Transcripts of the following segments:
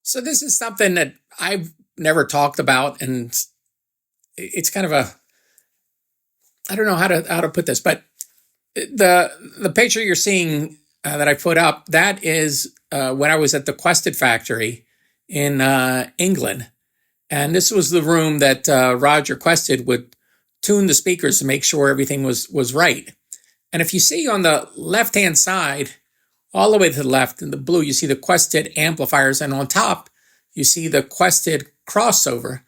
So this is something that I've never talked about, and it's kind of I don't know how to put this, but the picture you're seeing that I put up, that is when I was at the Quested factory in England, and this was the room that Roger Quested would tune the speakers to make sure everything was right. And if you see on the left hand side, all the way to the left in the blue, you see the Quested amplifiers, and on top you see the Quested crossover.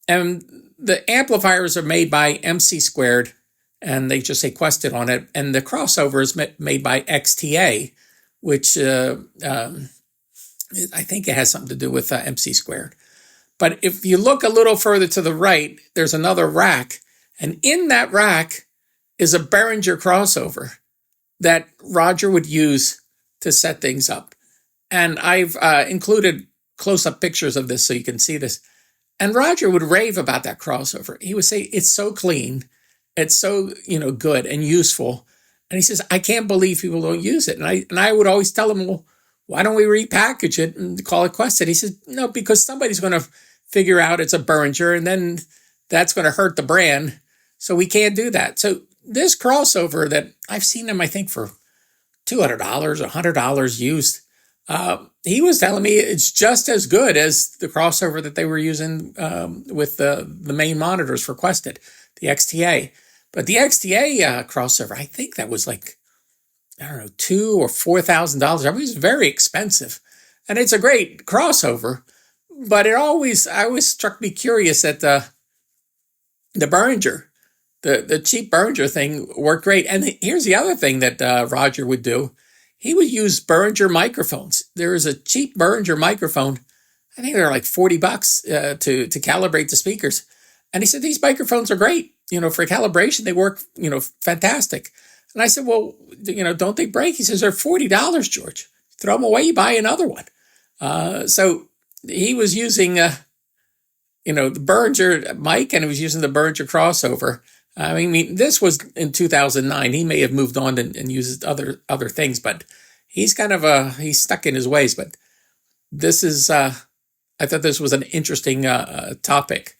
And the amplifiers are made by MC Squared, and they just say Quested on it. And the crossover is made by XTA, which I think it has something to do with MC Squared. But if you look a little further to the right, there's another rack. And in that rack is a Behringer crossover that Roger would use to set things up. And I've included close-up pictures of this so you can see this. And Roger would rave about that crossover. He would say, it's so clean. It's so, good and useful. And he says, I can't believe people don't use it. And I would always tell him, well, why don't we repackage it and call it Quested? He says, no, because somebody's going to figure out it's a Behringer, and then that's going to hurt the brand. So we can't do that. So this crossover that I've seen them, I think, for $200, $100 used, he was telling me it's just as good as the crossover that they were using with the main monitors for Quested, the XTA. But the XTA crossover, I think that was like, I don't know, $2,000 or $4,000. I mean, it was very expensive. And it's a great crossover, but I always struck me curious that the Behringer, the cheap Behringer thing worked great. And here's the other thing that Roger would do. He would use Behringer microphones. There is a cheap Behringer microphone. I think they're like $40 to calibrate the speakers. And he said, these microphones are great. For calibration, they work, fantastic. And I said, well, don't they break? He says, they're $40, George. Throw them away, you buy another one. So he was using, the Behringer mic, and he was using the Behringer crossover. I mean, this was in 2009. He may have moved on and used other things, but he's kind of he's stuck in his ways. But this is, I thought this was an interesting topic.